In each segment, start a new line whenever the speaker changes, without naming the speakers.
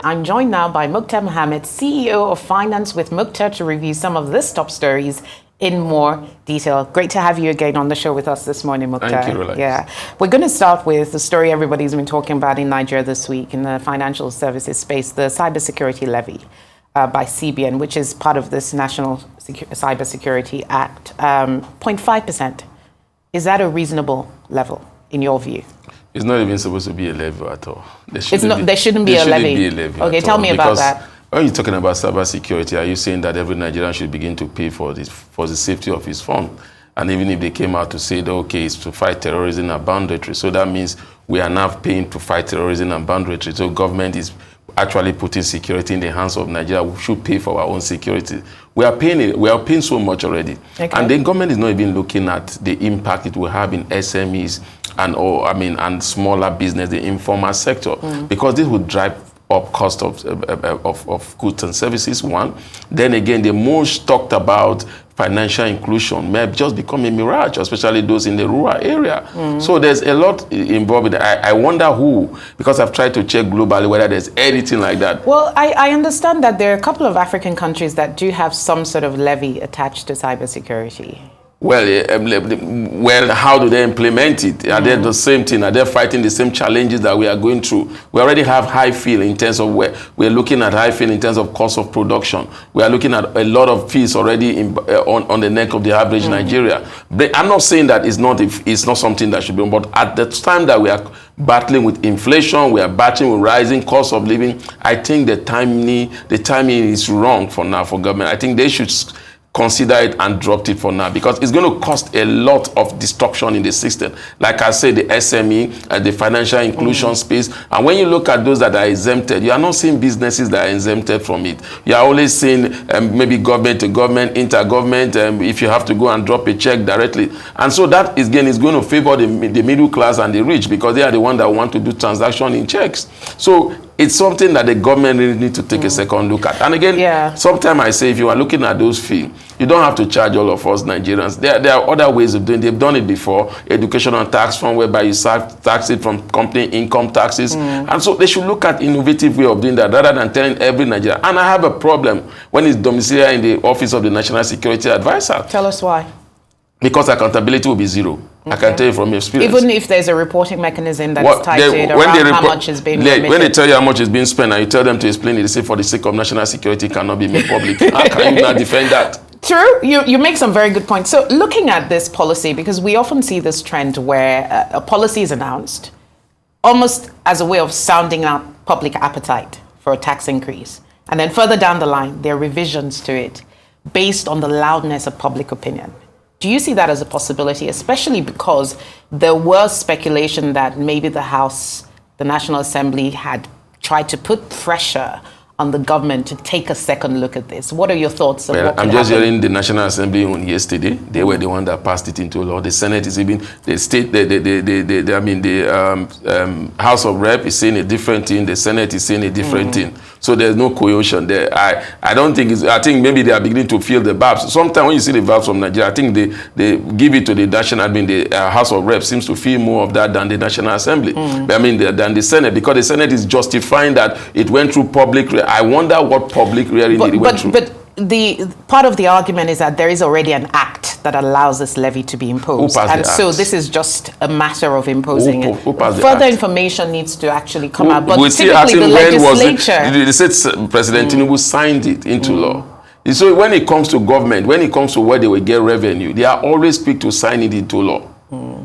I'm joined now by Muktar Mohammed, CEO of Finance with Muktar, to review some of this top stories in more detail. Great to have you again on the show with us this morning, Muktar.
Thank you, Relax.
Yeah, we're going to start with the story everybody's been talking about in Nigeria this week in the financial services space, the Cybersecurity Levy by CBN, which is part of this National Cybersecurity Act. 0.5%. Is that a reasonable level in your view?
It's not even supposed to be a levy at all.
There shouldn't be a levy. Okay, tell me about that.
When you're talking about cybersecurity, are you saying that every Nigerian should begin to pay for the safety of his phone? And even if they came out to say that, okay, it's to fight terrorism and banditry, so that means we are now paying to fight terrorism and banditry. So government is actually putting security in the hands of Nigeria. We should pay for our own security. We are paying it. We are paying so much already. Okay. And the government is not even looking at the impact it will have in SMEs and smaller business, the informal sector, because this would drive up cost of goods and services, one. Then again, the most talked about financial inclusion may just become a mirage, especially those in the rural area. So there's a lot involved in that. I wonder who, because I've tried to check globally whether there's anything like that.
Well, I understand that there are a couple of African countries that do have some sort of levy attached to cybersecurity.
Well, how do they implement it? Are they the same thing? Are they fighting the same challenges that we are going through? We already have high feel in terms of where we're looking at high feel in terms of cost of production. We are looking at a lot of fees already on the neck of the average Nigeria. But I'm not saying that it's not something that should be, but at the time that we are battling with inflation, we are battling with rising cost of living, I think the timing is wrong for now for government. I think they should consider it and dropped it for now, because it's going to cost a lot of destruction in the system. Like I said, the SME, the financial inclusion space. And when you look at those that are exempted, you are not seeing businesses that are exempted from it. You are only seeing maybe government to government, intergovernment, if you have to go and drop a check directly. And so that is going to favor the middle class and the rich, because they are the ones that want to do transaction in checks. So it's something that the government really needs to take a second look at. And again, sometimes I say, if you are looking at those fees, you don't have to charge all of us Nigerians. There are other ways of doing it. They've done it before. Educational tax fund, whereby you tax it from company income taxes. And so they should look at innovative way of doing that rather than telling every Nigerian. And I have a problem when it's domiciliary in the office of the National Security Advisor.
Tell us why.
Because accountability will be zero. I can tell you from experience.
Even if there's a reporting mechanism that's tied to it around how much is being remitted.
When they tell you how much is being spent and you tell them to explain it, they say for the sake of national security it cannot be made public. How can you not defend that?
True. You make some very good points. So looking at this policy, because we often see this trend where a policy is announced almost as a way of sounding out public appetite for a tax increase. And then further down the line, there are revisions to it based on the loudness of public opinion. Do you see that as a possibility, especially because there was speculation that maybe the House, the National Assembly, had tried to put pressure on the government to take a second look at this? What are your thoughts?
I'm just hearing the National Assembly on yesterday. They were the one that passed it into law. The Senate is even the state. The House of Rep is saying a different thing. The Senate is saying a different thing. So there's no cohesion there. I don't think it's. I think maybe they are beginning to feel the vibes. Sometimes when you see the vibes from Nigeria, I think they give it to the national. The House of Rep seems to feel more of that than the National Assembly. Than the Senate, because the Senate is justifying that it went through public. I wonder what public hearing it went through.
But the part of the argument is that there is already an act that allows this levy to be imposed. And so this is just a matter of imposing it. Further information needs to actually come out. But typically the legislature...
They said President Tinubu signed it into law. So when it comes to government, when it comes to where they will get revenue, they are always quick to sign it into law.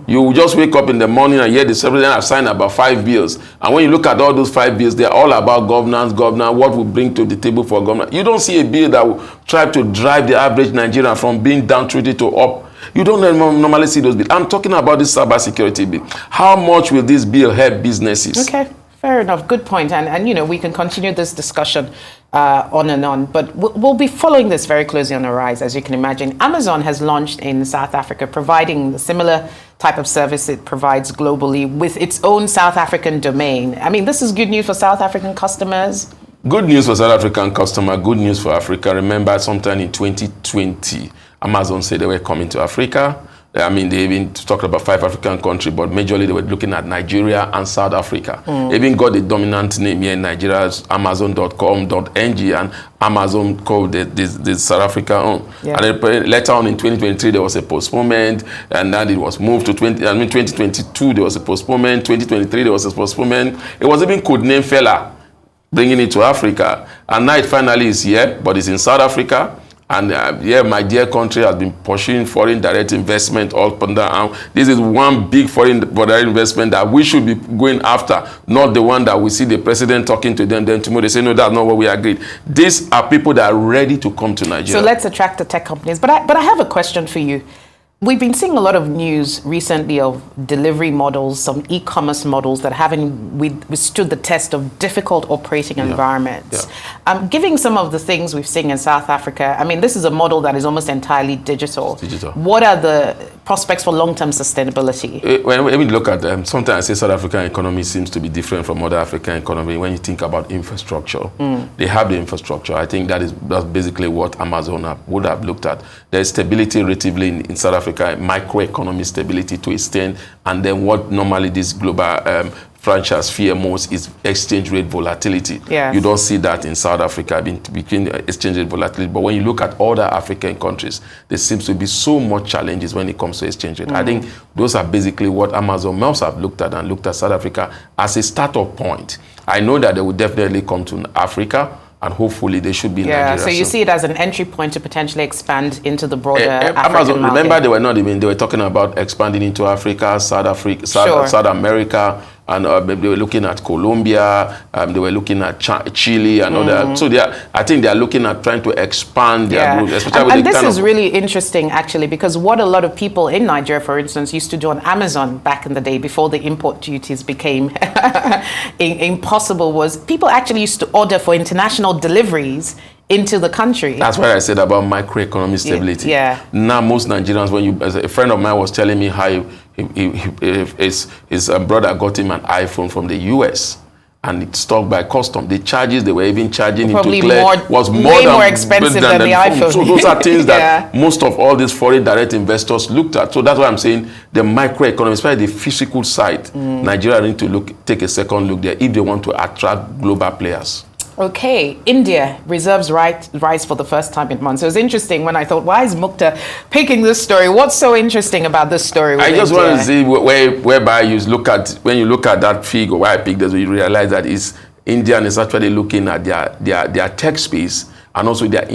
You just wake up in the morning and hear the president have signed about 5 bills. And when you look at all those 5 bills, they're all about governance, what will bring to the table for governance. You don't see a bill that will try to drive the average Nigerian from being downtrodden to up. You don't normally see those bills. I'm talking about this cybersecurity bill. How much will this bill help businesses?
Okay. Fair enough. Good point. And we can continue this discussion on and on. But we'll be following this very closely on the rise, as you can imagine. Amazon has launched in South Africa, providing a similar type of service it provides globally with its own South African domain. I mean, this is good news for South African customers.
Good news for South African customer, good news for Africa. Remember, sometime in 2020, Amazon said they were coming to Africa. I mean, they even talked about 5 African countries, but majorly they were looking at Nigeria and South Africa. They even got the dominant name here in Nigeria as Amazon.com.ng, and Amazon called the South Africa own.
Yeah.
And then later on in 2023, there was a postponement, and then it was moved to 2022, there was a postponement, 2023, there was a postponement. It was even codenamed Fella, bringing it to Africa. And now it finally is here, but it's in South Africa. And my dear country has been pursuing foreign direct investment all and down. This is one big foreign direct investment that we should be going after, not the one that we see the president talking to them. Then tomorrow they say, no, that's not what we agreed. These are people that are ready to come to Nigeria.
So let's attract the tech companies. But I have a question for you. We've been seeing a lot of news recently of delivery models, some e-commerce models that haven't withstood the test of difficult operating environments.
Yeah.
Giving some of the things we've seen in South Africa, I mean, this is a model that is almost entirely digital. What are the prospects for long-term sustainability?
When we look at them, sometimes I say South African economy seems to be different from other African economy. When you think about infrastructure, they have the infrastructure. I think that's basically what Amazon would have looked at. There's stability relatively in South Africa, microeconomic stability to extend, and then what normally this global franchise fear most is exchange rate volatility.
Yes.
You don't see that in South Africa between exchange rate volatility, but when you look at other African countries, there seems to be so much challenges when it comes to exchange rate. I think those are basically what Amazon must have looked at, and looked at South Africa as a startup point. I know that they will definitely come to Africa, and hopefully they should be in Nigeria.
So you see it as an entry point to potentially expand into the broader African
Amazon,
market.
Remember, they were talking about expanding into Africa, South America, and they were looking at Colombia, they were looking at Chile and other. So I think they are looking at trying to expand their group, especially
and this is really interesting, actually, because what a lot of people in Nigeria, for instance, used to do on Amazon back in the day before the import duties became impossible was people actually used to order for international deliveries into the country. That's
what I said about microeconomic stability.
Yeah.
Now, most Nigerians, as a friend of mine was telling me how his brother got him an iPhone from the US, and it's stocked by custom. The charges they were even charging him to clear was
way more expensive than the iPhone.
So those are things that most of all these foreign direct investors looked at. So that's why I'm saying the microeconomy, especially the physical side, Nigeria need to take a second look there if they want to attract global players.
Okay, India reserves rise for the first time in months. So it was interesting when I thought, why is Muktar picking this story? What's so interesting about this story?
I just want to see whereby you look at, when you look at that figure, why I picked this, you realize that India is actually looking at their tech space, and also their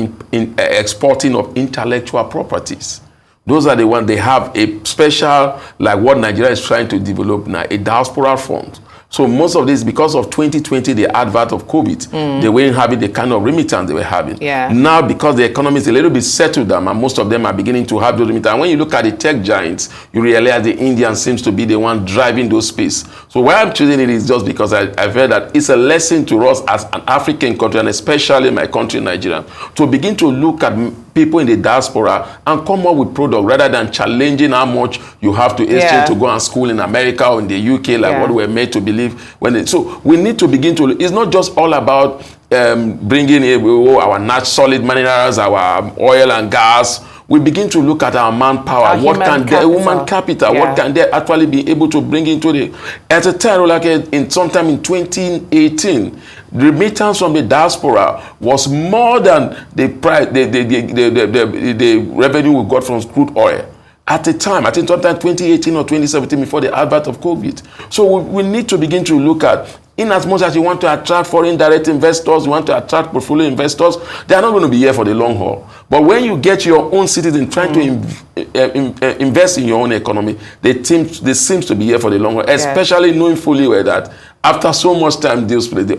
exporting of intellectual properties. Those are the ones they have a special, like what Nigeria is trying to develop now, a diaspora fund. So most of this, because of 2020, the advert of COVID, they weren't having the kind of remittance they were having.
Yeah.
Now, because the economy is a little bit settled down, and most of them are beginning to have those remittances. And when you look at the tech giants, you realize the Indian seems to be the one driving those space. So why I'm choosing it is just because I've heard that it's a lesson to us as an African country, and especially my country, Nigeria, to begin to look at people in the diaspora and come up with product rather than challenging how much you have to exchange to go and school in America or in the UK, like what we're made to believe. So we need to begin to, it's not just all about bringing in our solid minerals, our oil and gas. We begin to look at our manpower, what can human capital, what can they actually be able to bring into the, at a time like sometime in 2018, remittance from the diaspora was more than the price, the revenue we got from crude oil. At the time, I think sometime 2018 or 2017, before the advent of COVID. So we need to begin to look at, in as much as you want to attract foreign direct investors, you want to attract portful investors, they are not going to be here for the long haul. But when you get your own citizens trying to invest in your own economy, they seem to be here for the long haul, especially knowing fully well that after so much time they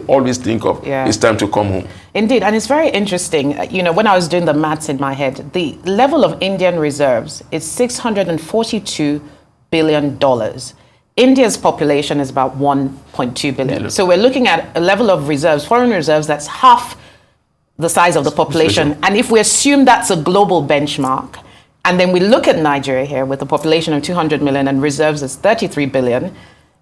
always think of it's time to come home.
Indeed, and it's very interesting. You know, when I was doing the maths in my head, the level of Indian reserves is $642 billion. India's population is about 1.2 billion. So we're looking at a level of reserves, foreign reserves, that's half the size of the population. And if we assume that's a global benchmark, and then we look at Nigeria here with a population of 200 million and reserves is 33 billion,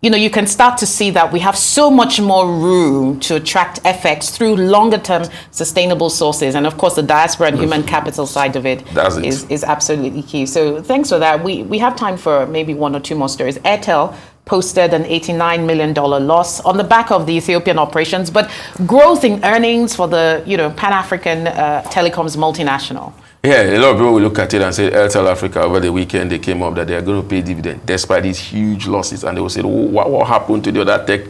you can start to see that we have so much more room to attract FX through longer term sustainable sources. And of course, the diaspora and human capital side of it is absolutely key. So thanks for that. We have time for maybe one or two more stories. Airtel posted an $89 million loss on the back of the Ethiopian operations, but growth in earnings for the Pan-African telecoms multinational.
Yeah, a lot of people will look at it and say, Airtel Africa, over the weekend, they came up that they are going to pay dividend despite these huge losses. And they will say, what happened to the other tech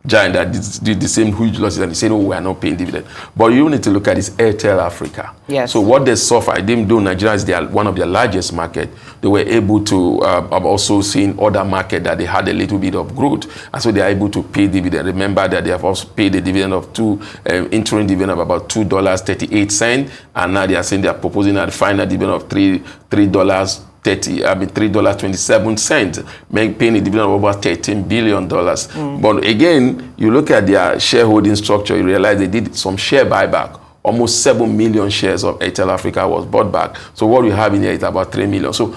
giant that did the same huge losses? And they say, no, we are not paying dividend. But you need to look at this Airtel Africa.
Yes.
So what they suffer, even though Nigeria is one of their largest market, they were able to also see in other market that they had a little bit of growth. And so they are able to pay dividend. Remember that they have also paid a dividend of interim dividend of about $2.38. And now they are saying they are proposing a final dividend of $3.27, paying a dividend of over $13 billion. But again, you look at their shareholding structure, you realize they did some share buyback. Almost 7 million shares of Airtel Africa was bought back. So what we have in here is about 3 million. So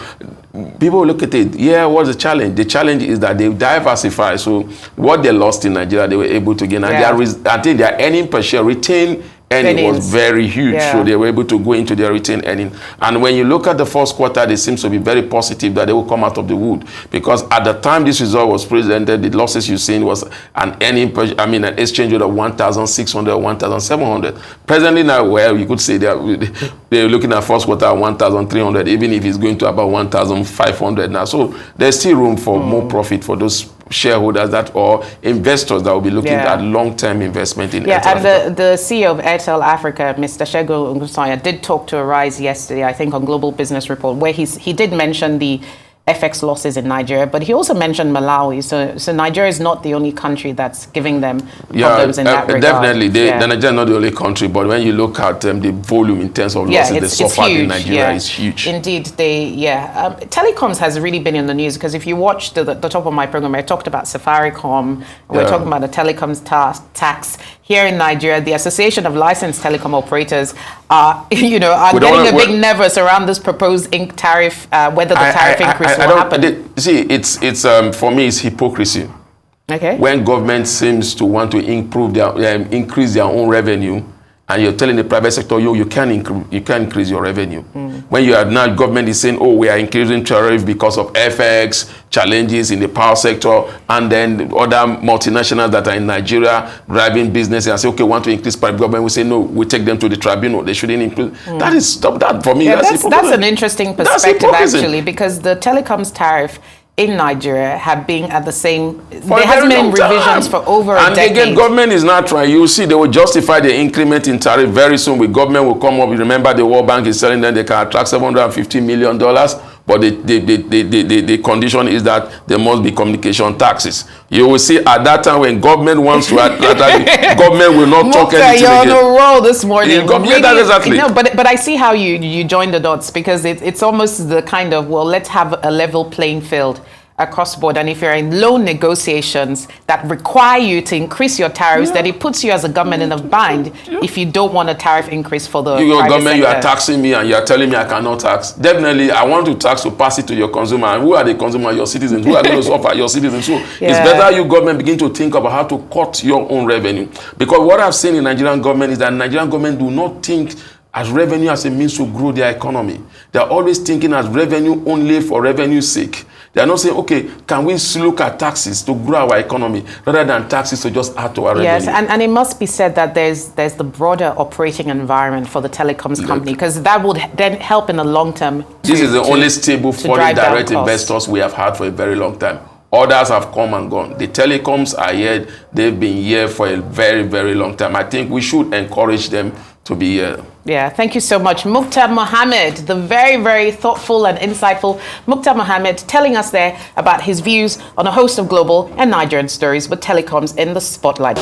people look at it, what's the challenge? The challenge is that they diversify. So what they lost in Nigeria, they were able to gain. And I think their earning per share retained earning was very huge, so they were able to go into their retained earning. And when you look at the first quarter, they seem to be very positive that they will come out of the wood, because at the time this result was presented, the losses you've seen was an an exchange rate of 1,600 or 1,700. Presently now, well, you could say they're looking at first quarter at 1,300, even if it's going to about 1,500 now. So there's still room for more profit for those shareholders or investors that will be looking at long-term investment in Airtel
Africa. And the CEO of Airtel Africa, Mr. Segun Ogunsanya, did talk to Arise yesterday, I think on Global Business Report, where he did mention the FX losses in Nigeria, but he also mentioned Malawi. So Nigeria is not the only country that's giving them problems in that regard.
Definitely. Nigeria is not the only country, but when you look at the volume in terms of losses they suffered in Nigeria is huge.
Indeed, Telecoms has really been in the news, because if you watched the top of my program, I talked about Safaricom, we're talking about the telecoms tax. Here in Nigeria, the Association of Licensed Telecom Operators are getting a bit nervous around this proposed tariff, whether the tariff increase will happen.
It's for me, it's hypocrisy.
Okay.
When government seems to want to increase their own revenue, and you're telling the private sector, you can't increase your revenue. When you are now, government is saying, we are increasing tariff because of FX, challenges in the power sector, and then other multinationals that are in Nigeria driving business and say, want to increase price. Government will say, no, we take them to the tribunal. They shouldn't increase. That for me, that's
an interesting perspective, actually, because the telecoms tariff in Nigeria have been at the same, there hasn't been revisions for over a decade.
And again, government is not trying. You see, they will justify the increment in tariff very soon. The government will come up. Remember, the World Bank is telling them they can attract $750 million, but the condition is that there must be communication taxes. You will see at that time when government wants to attack, government will not talk anything
you're
again.
on a roll this morning.
Exactly.
No, but I see how you join the dots, because it's almost the kind of, let's have a level playing field across the board. And if you're in loan negotiations that require you to increase your tariffs, then it puts you as a government in a bind if you don't want a tariff increase for the
government
sector.
You are taxing me and you are telling me I cannot tax. Definitely, I want to tax to pass it to your consumer. And who are the consumer? Your citizens. Who are going to suffer? Your citizens. So it's better you government begin to think about how to cut your own revenue. Because what I've seen in Nigerian government is that Nigerian government do not think as revenue as a means to grow their economy. They are always thinking as revenue only for revenue's sake. They are not saying, can we look at taxes to grow our economy rather than taxes to just add to our revenue?
Yes, and it must be said that there's the broader operating environment for the telecoms company, because that would then help in the long term.
This is the only stable foreign direct investors we have had for a very long time. Others have come and gone. The telecoms are here. They've been here for a very, very long time. I think we should encourage them to be here.
Yeah, thank you so much. Muktar Mohammed, the very, very thoughtful and insightful Muktar Mohammed, telling us there about his views on a host of global and Nigerian stories with telecoms in the spotlight.